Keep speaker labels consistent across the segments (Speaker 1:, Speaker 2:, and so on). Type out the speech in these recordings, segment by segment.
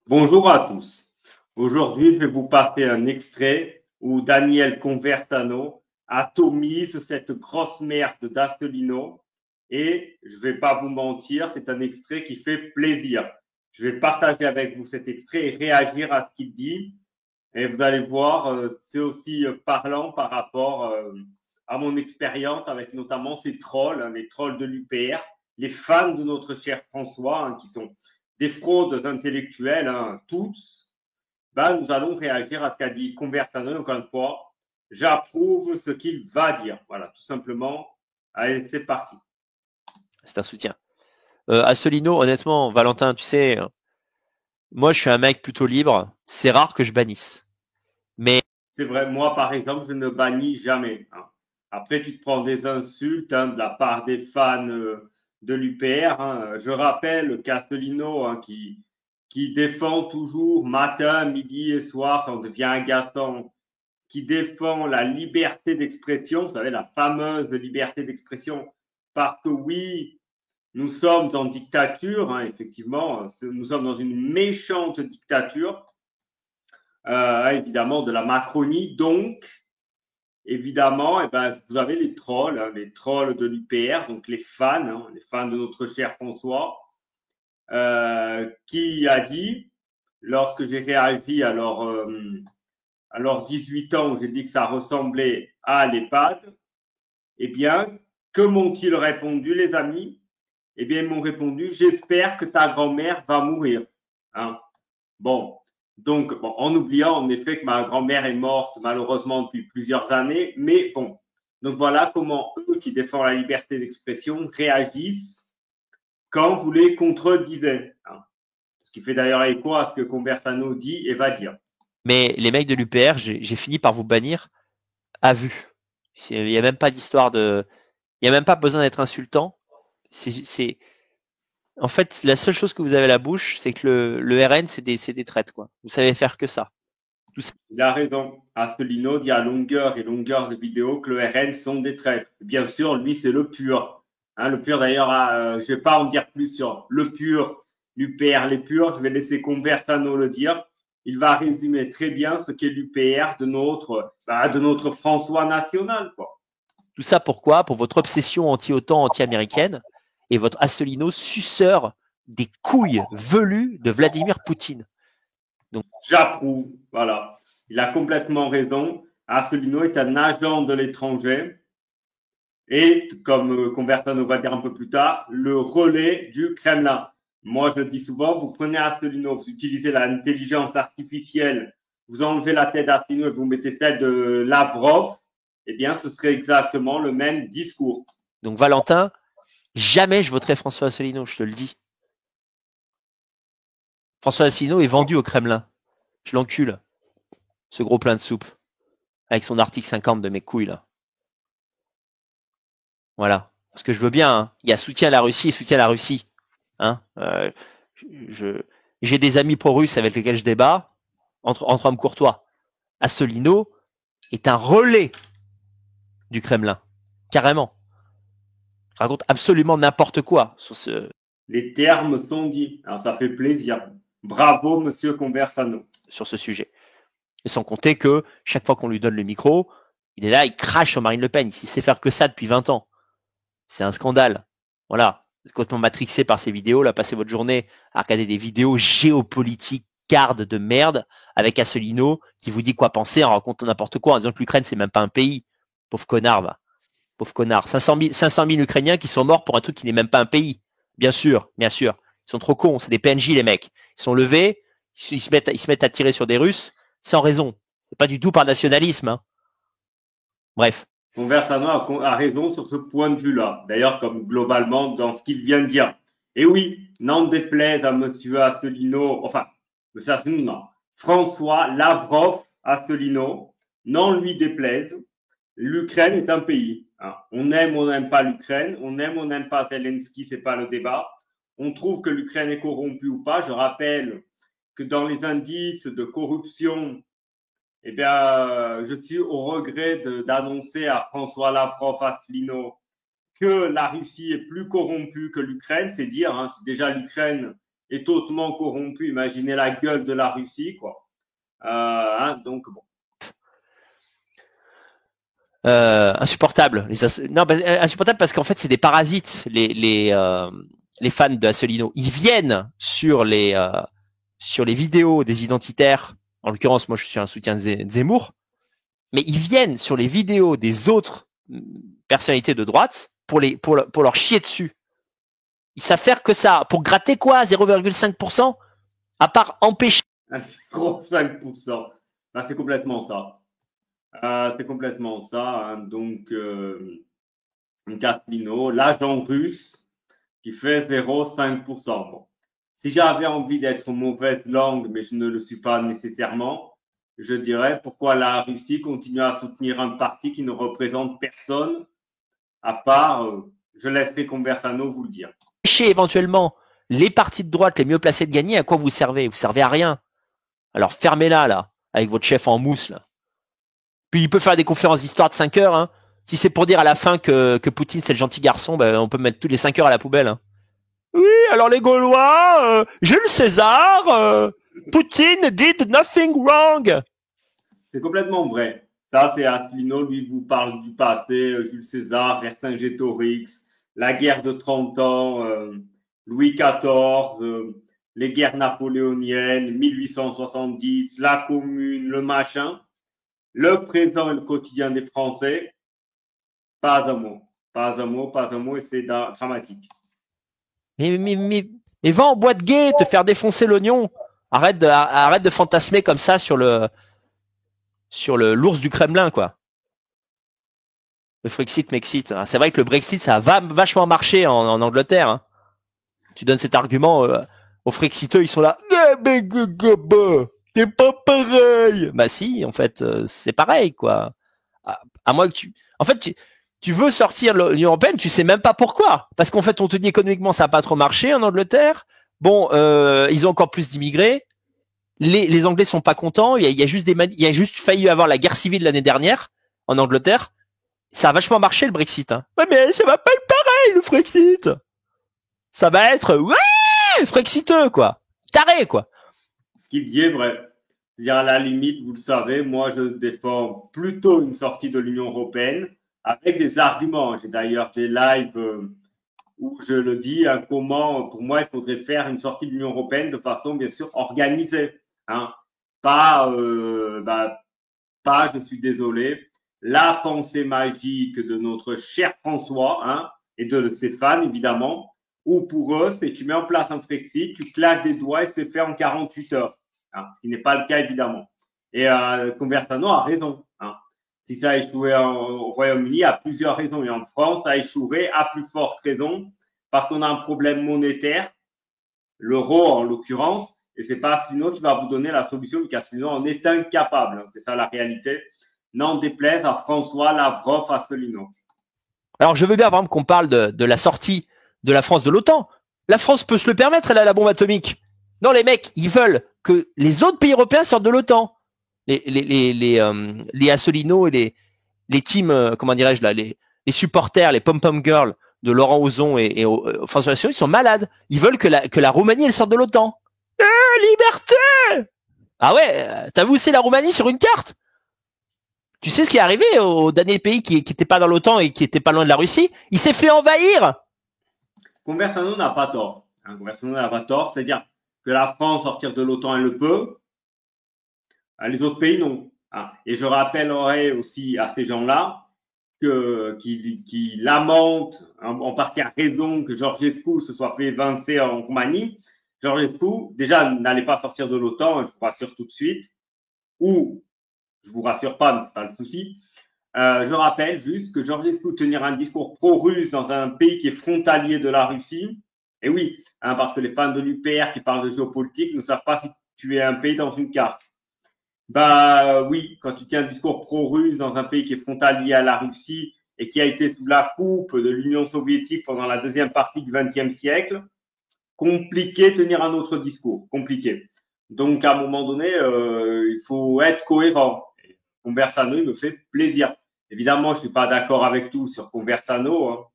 Speaker 1: Bonjour à tous. Aujourd'hui, je vais vous passer un extrait où Daniel Conversano atomise cette grosse merde d'Astellino. Et je ne vais pas vous mentir, c'est un extrait qui fait plaisir. Je vais partager avec vous cet extrait et réagir à ce qu'il dit. Et vous allez voir, c'est aussi parlant par rapport à mon expérience avec notamment ces trolls, les trolls de l'UPR, les fans de notre cher François, qui sont des fraudes intellectuelles, tous. Ben, nous allons réagir à ce qu'a dit Conversano. Encore une fois, j'approuve ce qu'il va dire. Voilà, tout simplement. Allez, c'est parti.
Speaker 2: C'est un soutien. Asselineau, honnêtement, Valentin, tu sais, moi je suis un mec plutôt libre. C'est rare que je bannisse. Mais
Speaker 1: C'est vrai, moi, par exemple, je ne bannis jamais. Après, tu te prends des insultes de la part des fans de l'UPR. Je rappelle Castellino qui défend toujours matin, midi et soir, ça en devient agaçant, qui défend la liberté d'expression, vous savez, la fameuse liberté d'expression, parce que oui, nous sommes en dictature, effectivement, nous sommes dans une méchante dictature, évidemment, de la Macronie. Donc, évidemment, vous avez les trolls de l'UPR, donc les fans de notre cher François, qui a dit, lorsque j'ai réagi à leurs 18 ans, où j'ai dit que ça ressemblait à l'EHPAD, eh bien, que m'ont-ils répondu, les amis? Eh bien, ils m'ont répondu, j'espère que ta grand-mère va mourir. Hein. Bon, donc, bon, en oubliant en effet que ma grand-mère est morte malheureusement depuis plusieurs années, mais bon, donc voilà comment eux qui défendent la liberté d'expression réagissent quand vous les contredisaient. Hein. Ce qui fait d'ailleurs écho à ce que Conversano dit et va dire.
Speaker 2: les mecs de l'UPR, j'ai fini par vous bannir à vue. Il n'y a même pas d'histoire de. Il n'y a même pas besoin d'être insultant. C'est. En fait, la seule chose que vous avez à la bouche, c'est que le RN, c'est des traites, quoi. Vous savez faire que ça. Tout ça.
Speaker 1: Il a raison. Asselineau dit à longueur et longueur de vidéos que le RN sont des traîtres. Bien sûr, lui, c'est le pur. Le pur, d'ailleurs, je ne vais pas en dire plus sur le pur, l'UPR, les purs. Je vais laisser Conversano le dire. Il va résumer très bien ce qu'est l'UPR de notre François national, quoi.
Speaker 2: Tout ça pourquoi? Pour votre obsession anti-OTAN, anti-américaine et votre Asselineau suceur des couilles velues de Vladimir Poutine. Donc,
Speaker 1: J'approuve. Voilà. Il a complètement raison. Asselineau est un agent de l'étranger et, comme Conversano va dire un peu plus tard, le relais du Kremlin. Moi, je le dis souvent, vous prenez Asselineau, vous utilisez l'intelligence artificielle, vous enlevez la tête d'Asselineau et vous mettez celle de Lavrov, eh bien, ce serait exactement le même discours.
Speaker 2: donc Valentin, jamais je voterai François Asselineau, je te le dis. François Asselineau est vendu au Kremlin. Je l'encule, ce gros plein de soupe, avec son article 50 de mes couilles, là. Voilà. Parce que je veux bien, hein. Il y a soutien à la Russie et soutien à la Russie. Hein je, j'ai des amis pro-russes avec lesquels je débat, entre hommes courtois. Asselineau est un relais du Kremlin. Carrément. Il raconte absolument n'importe quoi sur
Speaker 1: Les termes sont dits. Alors, ça fait plaisir. Bravo, monsieur Conversano.
Speaker 2: sur ce sujet. Et sans compter que chaque fois qu'on lui donne le micro, il est là, il crache sur Marine Le Pen. Il sait faire que ça depuis 20 ans. C'est un scandale. Voilà. Vous êtes complètement matrixé par ces vidéos, là, passez votre journée à regarder des vidéos géopolitiques cardes de merde avec Asselineau qui vous dit quoi penser en racontant n'importe quoi en disant que l'Ukraine c'est même pas un pays. Pauvre connard, va. Pauvre connard. 500 000 Ukrainiens qui sont morts pour un truc qui n'est même pas un pays. Bien sûr, bien sûr. Ils sont trop cons, c'est des PNJ les mecs. Ils sont levés, ils se mettent à tirer sur des Russes sans raison. C'est pas du tout par nationalisme. Hein. Bref.
Speaker 1: Conversano a raison sur ce point de vue-là. D'ailleurs, comme globalement dans ce qu'il vient de dire. Et oui, n'en déplaise à monsieur Asselineau, enfin, monsieur Asselineau, non, François Lavrov Asselineau, n'en lui déplaise, l'Ukraine est un pays. On aime ou on n'aime pas l'Ukraine, on aime ou on n'aime pas Zelensky, c'est pas le débat. On trouve que l'Ukraine est corrompue ou pas. Je rappelle que dans les indices de corruption, eh bien, je suis au regret d'annoncer à François Lavrov Asselineau que la Russie est plus corrompue que l'Ukraine. C'est dire, c'est déjà l'Ukraine est hautement corrompu. Imaginez la gueule de la Russie, quoi. Donc bon.
Speaker 2: Insupportable. Non, insupportable parce qu'en fait, c'est des parasites, les fans de Asselineau. Ils viennent sur les vidéos des identitaires. En l'occurrence, moi, je suis un soutien de Zemmour. Mais ils viennent sur les vidéos des autres personnalités de droite pour leur chier dessus. Ils savent faire que ça. Pour gratter quoi? 0,5%? À part empêcher.
Speaker 1: 0,5%. C'est complètement ça. C'est complètement ça. Donc, Asselineau, l'agent russe qui fait 0,5%. Bon. Si j'avais envie d'être mauvaise langue, mais je ne le suis pas nécessairement, je dirais pourquoi la Russie continue à soutenir un parti qui ne représente personne, à part, je laisserai Conversano vous le dire.
Speaker 2: Éventuellement les partis de droite les mieux placés de gagner, à quoi vous servez? Vous servez à rien. Alors fermez-la là, avec votre chef en mousse là. Puis il peut faire des conférences d'histoire de 5 heures. Hein. Si c'est pour dire à la fin que Poutine c'est le gentil garçon, ben, on peut mettre tous les 5 heures à la poubelle. Hein. Oui, alors les Gaulois, Jules César, Poutine did nothing wrong.
Speaker 1: C'est complètement vrai. Ça, c'est Asselineau, lui, vous parle du passé, Jules César, Vercingétorix, la guerre de 30 ans, Louis XIV, les guerres napoléoniennes, 1870, la Commune, le machin. Le présent et le quotidien des Français, pas un mot. Pas un mot, pas un mot, et c'est dramatique.
Speaker 2: Mais va en boîte gay, te faire défoncer l'oignon. Arrête de fantasmer comme ça sur l'ours du Kremlin, quoi. Le Frexit m'excite. C'est vrai que le Brexit, ça a vachement marché en Angleterre. Hein. Tu donnes cet argument aux Frexiteux, ils sont là. C'est pas pareil. Bah si, en fait, c'est pareil, quoi. À moins que tu veux sortir de l'Union européenne, tu sais même pas pourquoi. Parce qu'en fait, on te dit économiquement, ça a pas trop marché en Angleterre. Bon, ils ont encore plus d'immigrés. Les Anglais sont pas contents. Il y a juste failli avoir la guerre civile l'année dernière en Angleterre. Ça a vachement marché le Brexit. Hein. Ouais, mais ça va pas être pareil le Frexit. Ça va être Frexiteux quoi, taré quoi.
Speaker 1: Ce qu'il dit est vrai. C'est-à-dire à la limite, vous le savez, moi je défends plutôt une sortie de l'Union européenne avec des arguments. J'ai d'ailleurs des lives où je le dis, comment pour moi il faudrait faire une sortie de l'Union européenne de façon bien sûr organisée. Hein. Pas, je suis désolé, la pensée magique de notre cher François hein, et de ses fans évidemment, où pour eux, c'est tu mets en place un Frexit, tu claques des doigts et c'est fait en 48 heures. Hein, ce qui n'est pas le cas évidemment. Et Conversano a raison. Hein. Si ça a échoué au Royaume-Uni, à plusieurs raisons. Et en France, ça a échoué à plus forte raison parce qu'on a un problème monétaire, l'euro en l'occurrence, et c'est pas Asselineau qui va vous donner la solution, parce qu'Asselineau en est incapable. C'est ça la réalité. N'en déplaise à François Lavrov Asselineau.
Speaker 2: Alors je veux bien, par exemple, qu'on parle de la sortie de la France de l'OTAN. La France peut se le permettre, elle a la bombe atomique. Non, les mecs, ils veulent que les autres pays européens sortent de l'OTAN. Les Asselineau et les teams, comment dirais-je là, les supporters, les pom-pom girls de Laurent Ozon et François Asselineau, ils sont malades. Ils veulent que la Roumanie elle sorte de l'OTAN. Liberté! Ah ouais, t'as vu où c'est la Roumanie sur une carte? Tu sais ce qui est arrivé au dernier pays qui était pas dans l'OTAN et qui était pas loin de la Russie? Il s'est fait envahir.
Speaker 1: Conversano n'a pas tort. Hein, Conversano n'a pas tort, c'est-à-dire que la France sortir de l'OTAN elle le peut, les autres pays non. Hein. Et je rappellerai aussi à ces gens-là qui lamentent en partie à raison que Georgescu se soit fait évincer en Roumanie. Georgescu déjà n'allait pas sortir de l'OTAN, je vous rassure tout de suite, ou je vous rassure pas, mais c'est pas le souci. Je rappelle juste que Georgescu tenir un discours pro-russe dans un pays qui est frontalier de la Russie, et oui, hein, parce que les fans de l'UPR qui parlent de géopolitique ne savent pas si tu es un pays dans une carte. Bah oui, quand tu tiens un discours pro-russe dans un pays qui est frontalier à la Russie et qui a été sous la coupe de l'Union soviétique pendant la deuxième partie du XXe siècle, compliqué de tenir un autre discours, compliqué. Donc à un moment donné, il faut être cohérent. Conversano, il me fait plaisir. Évidemment, je suis pas d'accord avec tout sur Conversano. Hein.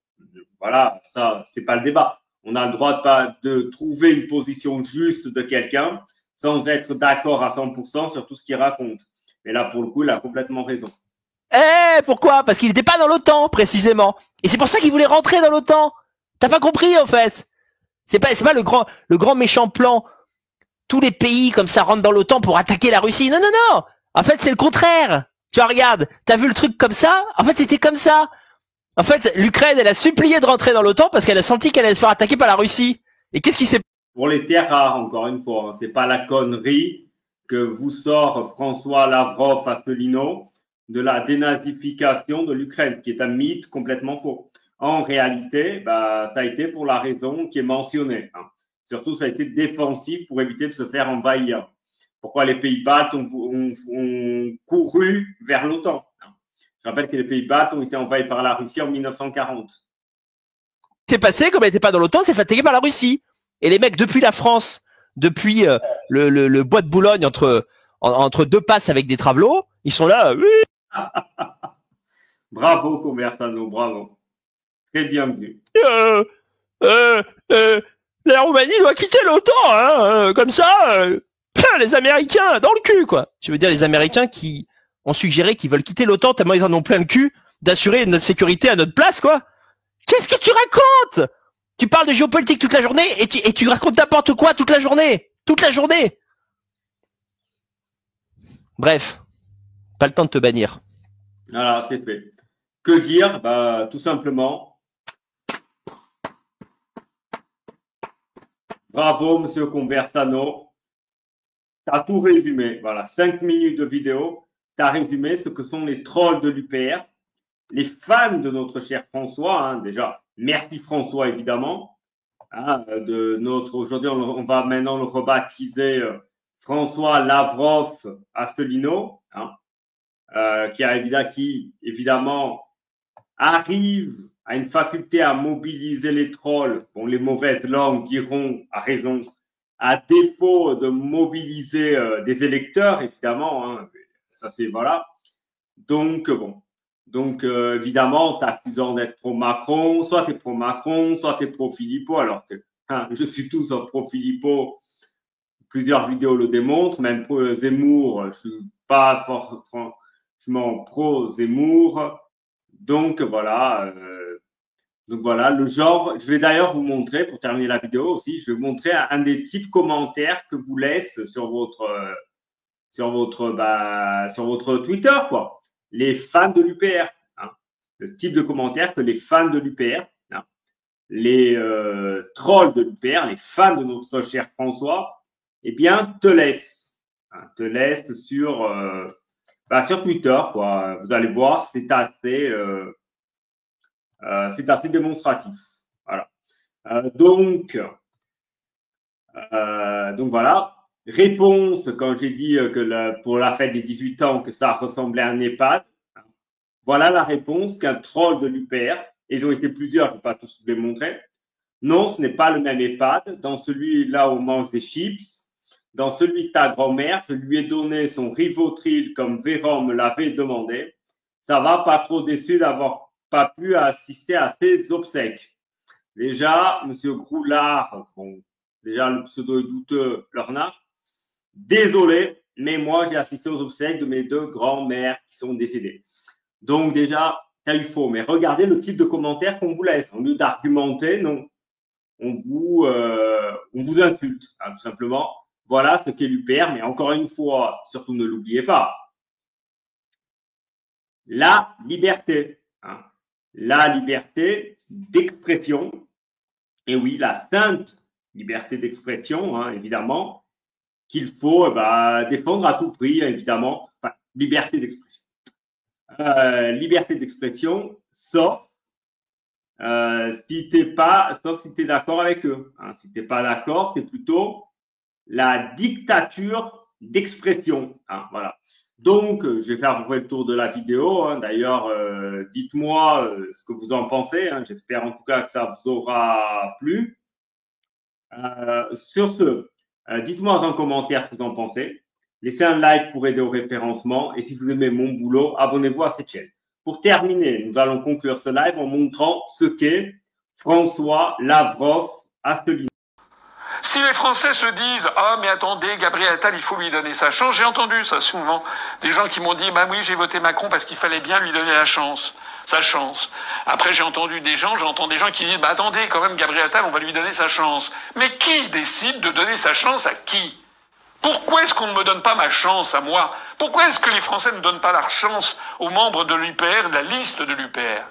Speaker 1: Voilà, ça, c'est pas le débat. On a le droit de trouver une position juste de quelqu'un sans être d'accord à 100% sur tout ce qu'il raconte. Mais là, pour le coup, il a complètement raison.
Speaker 2: Pourquoi? Parce qu'il n'était pas dans l'OTAN, précisément. Et c'est pour ça qu'il voulait rentrer dans l'OTAN. T'as pas compris, en fait. C'est pas le grand méchant plan. Tous les pays, comme ça, rentrent dans l'OTAN pour attaquer la Russie. Non, non, non. En fait, c'est le contraire. Tu vois, regarde. T'as vu le truc comme ça? En fait, c'était comme ça. En fait, l'Ukraine, elle a supplié de rentrer dans l'OTAN parce qu'elle a senti qu'elle allait se faire attaquer par la Russie. Et qu'est-ce qui s'est passé?
Speaker 1: Pour les terres rares, encore une fois, hein, c'est pas la connerie que vous sort François Lavrov Asselineau de la dénazification de l'Ukraine, ce qui est un mythe complètement faux. En réalité, ça a été pour la raison qui est mentionnée. Hein. Surtout, ça a été défensif pour éviter de se faire envahir. Pourquoi les Pays-Bas ont couru vers l'OTAN. Je rappelle que les Pays-Bas ont été envahis par la Russie en 1940.
Speaker 2: C'est passé, comme elle n'était pas dans l'OTAN, c'est fait attaquer par la Russie. Et les mecs, depuis la France, depuis le bois de Boulogne, entre deux passes avec des travelots, ils sont là. Oui.
Speaker 1: Bravo, Conversano, bravo. Très bien vu.
Speaker 2: La Roumanie doit quitter l'OTAN, hein, comme ça, les Américains, dans le cul, quoi. Je veux dire, les Américains qui ont suggéré qu'ils veulent quitter l'OTAN tellement ils en ont plein le cul d'assurer notre sécurité à notre place, quoi. Qu'est-ce que tu racontes? Tu parles de géopolitique toute la journée et tu racontes n'importe quoi toute la journée. Toute la journée. Bref. Pas le temps de te bannir.
Speaker 1: Voilà, c'est fait. Que dire? Tout simplement. Bravo, monsieur Conversano. T'as tout résumé. Voilà, 5 minutes de vidéo. T'as résumé ce que sont les trolls de l'UPR. Les fans de notre cher François, hein, déjà. Merci François, évidemment. Hein, aujourd'hui, on va maintenant le rebaptiser François Lavrov Asselineau, hein, qui évidemment arrive à une faculté à mobiliser les trolls. Bon, les mauvaises langues diront à raison, à défaut de mobiliser des électeurs, évidemment. Hein, ça c'est voilà. Donc bon. Donc, évidemment, t'accusant d'être pro-Macron, soit t'es pro-Macron, soit t'es pro-Philippot, alors que je suis tous pro-Philippot. Plusieurs vidéos le démontrent, même pro Zemmour, je suis pas franchement pro-Zemmour. Donc voilà, le genre. Je vais d'ailleurs vous montrer, pour terminer la vidéo aussi, je vais vous montrer un des types commentaires que vous laisse sur votre Twitter, quoi. Les fans de l'UPR, hein, le type de commentaire que les fans de l'UPR, hein, les trolls de l'UPR, les fans de notre cher François, eh bien, te laissent sur Twitter, quoi. Vous allez voir, c'est assez démonstratif. Voilà. Donc voilà. Réponse, quand j'ai dit que pour la fête des 18 ans, que ça ressemblait à un EHPAD. Voilà la réponse qu'un troll de l'UPR, et ils ont été plusieurs, je ne vais pas tous les montrer. Non, ce n'est pas le même EHPAD. Dans celui-là, on mange des chips. Dans celui de ta grand-mère, je lui ai donné son Rivotril comme Véran me l'avait demandé. Ça va, pas trop déçu d'avoir pas pu assister à ses obsèques. Déjà, monsieur Groulard, bon, déjà le pseudo est douteux, Lornard. Désolé, mais moi, j'ai assisté aux obsèques de mes deux grands-mères qui sont décédées. Donc, déjà, t'as eu faux. Mais regardez le type de commentaire qu'on vous laisse. Au lieu d'argumenter, non. On vous insulte, hein, tout simplement. Voilà ce qu'est l'UPR. Mais encore une fois, surtout ne l'oubliez pas. La liberté. Hein. La liberté d'expression. Et oui, la sainte liberté d'expression, hein, évidemment, qu'il faut défendre à tout prix, évidemment. Enfin, liberté d'expression. Liberté d'expression, sauf si t'es d'accord avec eux. Hein. Si t'es pas d'accord, c'est plutôt la dictature d'expression. Hein, voilà. Donc, je vais faire à peu près le tour de la vidéo. Hein. D'ailleurs, dites-moi ce que vous en pensez. Hein. J'espère en tout cas que ça vous aura plu. Sur ce, dites-moi en commentaire ce que vous en pensez. Laissez un like pour aider au référencement. Et si vous aimez mon boulot, abonnez-vous à cette chaîne. Pour terminer, nous allons conclure ce live en montrant ce qu'est François Lavrov Asselineau.
Speaker 3: Si les Français se disent « Ah, mais attendez, Gabriel Attal, il faut lui donner sa chance », j'ai entendu ça souvent. Des gens qui m'ont dit « Bah oui, j'ai voté Macron parce qu'il fallait bien lui donner la chance, sa chance. » Après, j'entends des gens qui disent « Bah attendez, quand même, Gabriel Attal, on va lui donner sa chance. » Mais qui décide de donner sa chance à qui ? Pourquoi est-ce qu'on ne me donne pas ma chance à moi ? Pourquoi est-ce que les Français ne donnent pas leur chance aux membres de l'UPR, de la liste de l'UPR ?